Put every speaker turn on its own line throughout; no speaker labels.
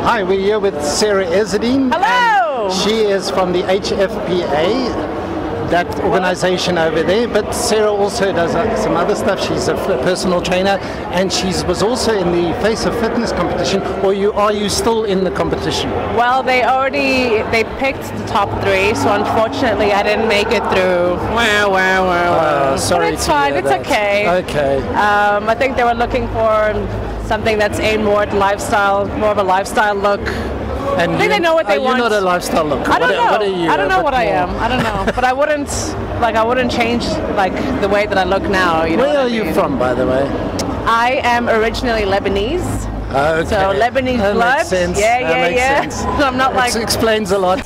Hi, we're here with Sarah Ezzideen.
Hello!
She is from the HFPA, that organization over there, but Sarah also does some other stuff. She's a personal trainer, and she was also in the Face of Fitness competition. Or are you still in the competition?
Well, they picked the top 3, so unfortunately I didn't make it through.
Sorry,
but it's fine, it's okay.
Okay.
I think they were looking for something that's aimed more at lifestyle, more of a lifestyle look.
And
I think they know what they want.
You're not a lifestyle look.
I don't know.
What are you?
I don't know what I am. I don't know. But I wouldn't change the way that I look now. You know
Where are you from, by the way?
I am originally Lebanese.
Okay.
So Lebanese
that
blood.
Makes sense.
Yeah.
Sense.
I'm not like.
It explains a lot.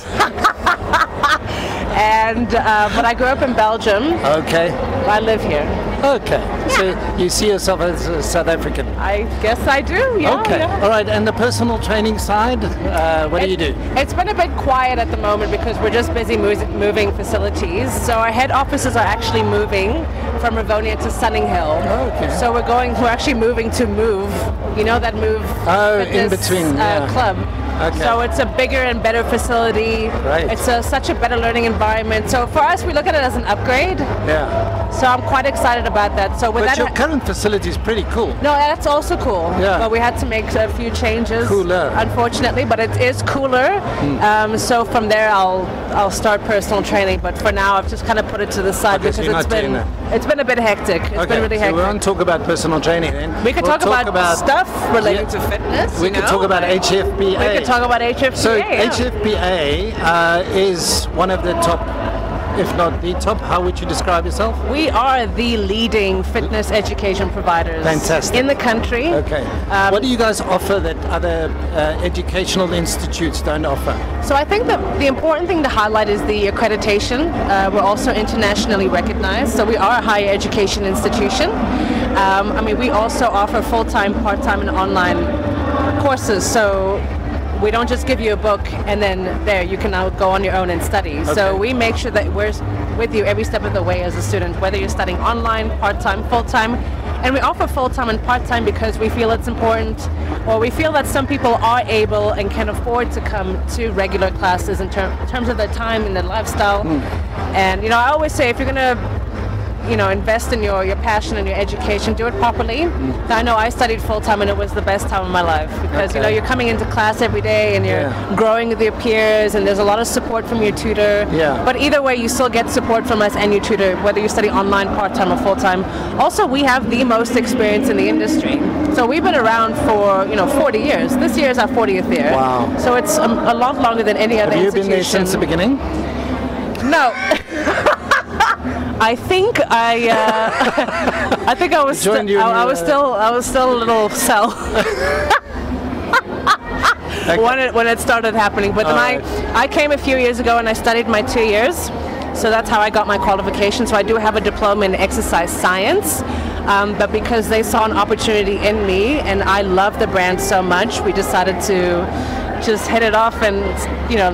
And but I grew up in Belgium.
Okay.
I live here.
Okay. So you see yourself as a South African?
I guess I do, yeah.
Okay.
Yeah.
All right. And the personal training side, what do you do?
It's been a bit quiet at the moment because we're just busy moving facilities. So our head offices are actually moving from Rivonia to Sunninghill.
Okay.
So we're actually moving to Move. You know that Move
in between
club.
Okay.
So it's a bigger and better facility.
Right.
It's such a better learning environment. So for us, we look at it as an upgrade.
Yeah.
So I'm quite excited about that. So with
but
that,
your current facility is pretty cool.
No, that's also cool.
Yeah.
But we had to make a few changes.
Cooler.
Unfortunately, but it is cooler. So from there, I'll start personal training. But for now, I've just kind of put it to the side because it's been a bit hectic. It's been really hectic.
So we won't talk about personal training then.
We could talk about stuff related to fitness.
We could talk about HFPA.
We could talk about HFPA.
So HFPA is one of the top, if not the top. How would you describe yourself?
We are the leading fitness education providers in the country.
Okay. What do you guys offer that other educational institutes don't offer?
So I think that the important thing to highlight is the accreditation. We're also internationally recognized, so we are a higher education institution. We also offer full-time, part-time, and online courses. So we don't just give you a book and then you can now go on your own and study. Okay. So we make sure that we're with you every step of the way as a student, whether you're studying online, part-time, full-time. And we offer full-time and part-time because we feel it's important, or we feel that some people are able and can afford to come to regular classes in terms of their time and their lifestyle. And I always say, if you're going to invest in your passion and your education, do it properly. I know I studied full-time and it was the best time of my life because you're coming into class every day and you're growing with your peers and there's a lot of support from your tutor. But either way, you still get support from us and your tutor, whether you study online, part-time, or full-time. Also, we have the most experience in the industry. So we've been around for 40 years. This year is our 40th year.
Wow.
So it's a lot longer than any other institution.
Have you been there since the beginning?
No. I think I was still a little cell when it started happening. But then I came a few years ago and I studied my 2 years. So that's how I got my qualification. So I do have a diploma in exercise science. But because they saw an opportunity in me and I love the brand so much, we decided to just hit it off and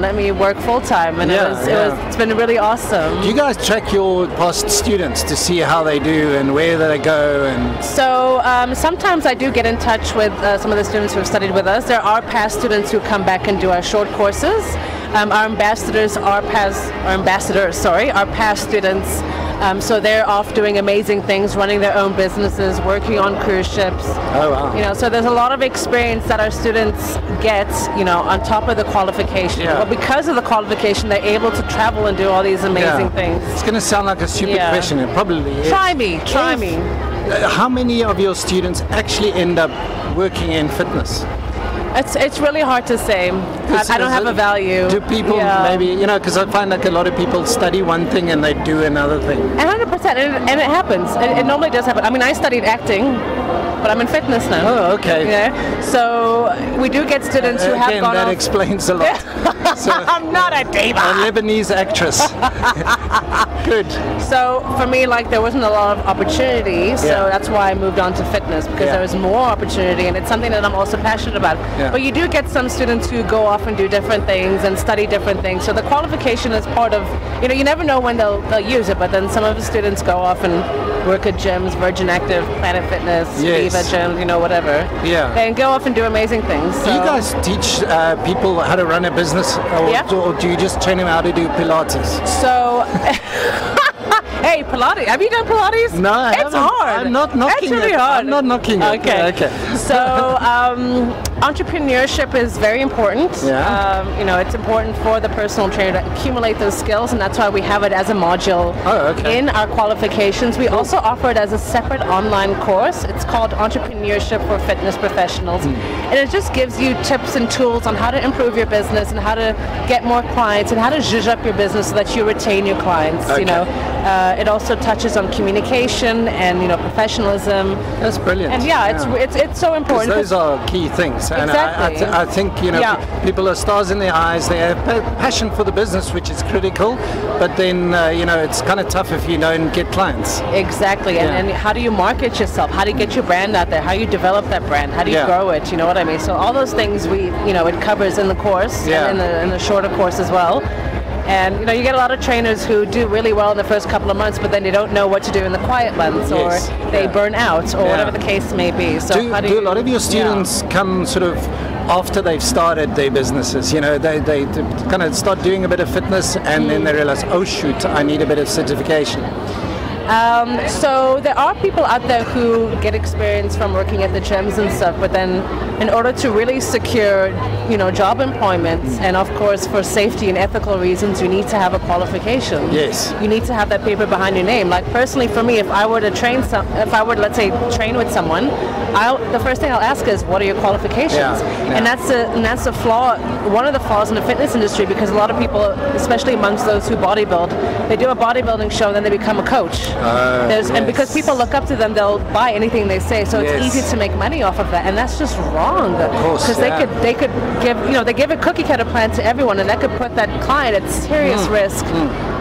let me work full time, and it's been really awesome.
Do you guys track your past students to see how they do and where they go? And so
sometimes I do get in touch with some of the students who have studied with us. There are past students who come back and do our short courses. Our ambassadors are past students. So they're off doing amazing things, running their own businesses, working on cruise ships.
Oh wow!
So there's a lot of experience that our students get, on top of the qualification.
Yeah.
But because of the qualification, they're able to travel and do all these amazing things.
It's going to sound like a stupid question. It probably is.
Try me.
How many of your students actually end up working in fitness?
It's really hard to say. I don't have a value.
Do people maybe, because I find like a lot of people study one thing and they do another thing.
100%, and it happens. It normally does happen. I studied acting, but I'm in fitness now.
Oh, okay.
So we do get students who have gone
that
off.
Explains a lot. So,
I'm not a diva.
A Lebanese actress. Good.
So for me, there wasn't a lot of opportunity, so that's why I moved on to fitness, because there was more opportunity, and it's something that I'm also passionate about. But you do get some students who go off and do different things and study different things. So the qualification is part of, you never know when they'll use it, but then some of the students go off and work at gyms, Virgin Active, Planet Fitness,
Yes.
Viva Gyms, you know, whatever.
Yeah.
And go off and do amazing things.
Do
So.
you guys teach people how to run a business, or,
Yeah.
or do you just train them how to do Pilates?
So, hey, Pilates. Have you done Pilates?
No, I
it's
haven't.
hard.
I'm not knocking
It's really
it.
hard.
I'm not knocking it.
Okay.
Okay.
So, entrepreneurship is very important.
Yeah.
You know, it's important for the personal trainer to accumulate those skills, and that's why we have it as a module in our qualifications. We also offer it as a separate online course. It's called Entrepreneurship for Fitness Professionals, and it just gives you tips and tools on how to improve your business and how to get more clients and how to zhuzh up your business so that you retain your clients.
Okay.
You know, it also touches on communication and, you know, professionalism.
That's brilliant.
And it's so important.
Those are key things. And
Exactly.
I think, you know,
Yeah.
people are stars in their eyes. They have passion for the business, which is critical. But then, you know, it's kind of tough if you don't get clients.
Exactly. And how do you market yourself? How do you get your brand out there? How do you develop that brand? How do you grow it? You know what I mean? So all those things it covers in the course and in the shorter course as well. And, you know, you get a lot of trainers who do really well in the first couple of months, but then they don't know what to do in the quiet months, or they burn out, or whatever the case may be. So
do a lot of your students come sort of after they've started their businesses? You know, they kind of start doing a bit of fitness, and then they realize, oh shoot, I need a bit of certification.
So there are people out there who get experience from working at the gyms and stuff, but then in order to really secure, you know, job employment, and of course for safety and ethical reasons, you need to have a qualification.
Yes.
You need to have that paper behind your name. Like personally for me, if I were to let's say train with someone, the first thing I'll ask is, what are your qualifications? And that's a flaw, one of the flaws in the fitness industry, because a lot of people, especially amongst those who bodybuild, they do a bodybuilding show and then they become a coach. And because people look up to them, they'll buy anything they say. So it's easy to make money off of that, and that's just wrong. Because they could give, you know, they give a cookie cutter plan to everyone, and that could put that client at serious risk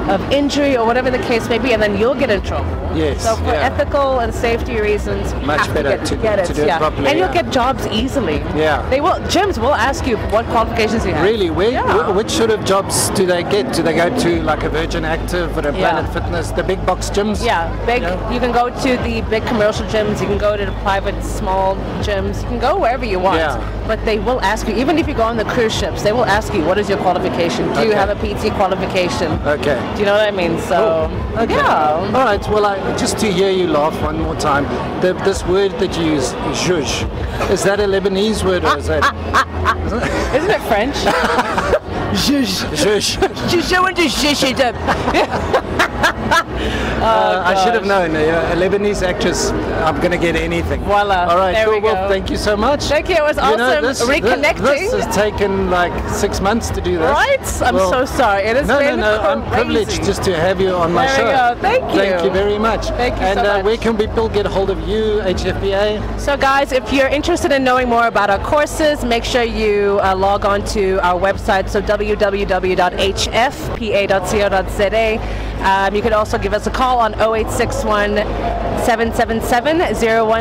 of injury or whatever the case may be, and then you'll get in trouble.
Yes.
So for ethical and safety reasons, you
much
have
better
to get it.
to do it properly.
And you'll get jobs easily.
Yeah.
Gyms will ask you what qualifications you have.
Really? Which sort of jobs do they get? Do they go to like a Virgin Active or a Planet Fitness, the big box gyms?
Yeah, big. Yeah. You can go to the big commercial gyms. You can go to the private small gyms. You can go wherever you want.
Yeah.
But they will ask you, even if you go on the cruise ships, they will ask you, what is your qualification? Do you have a PT qualification?
Okay.
Do you know what I mean? So,
okay. All right. Well, just to hear you laugh one more time, this word that you use, zhuzh, is that a Lebanese word or is that?
Isn't it French?
Zhuzh. Zhuzh. I should have known. A Lebanese actress, I'm going to get anything.
Voila.
All right,
there we go.
Well, thank you so much.
Thank you. It was awesome reconnecting.
This has taken like 6 months to do this.
Right? I'm so sorry. It has been
No, I'm privileged just to have you on my show.
There we go. Thank you.
Thank you very much.
Thank you so much.
Where can people get hold of you, HFPA?
So guys, if you're interested in knowing more about our courses, make sure you log on to our website, so www.hfpa.co.za. You can also give us a call on 0861 777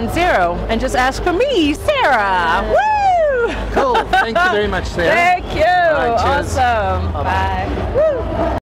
010 and just ask for me, Sarah. Woo!
Cool. Thank you very much, Sarah.
Thank you.
All right, cheers.
Awesome. Bye. Woo!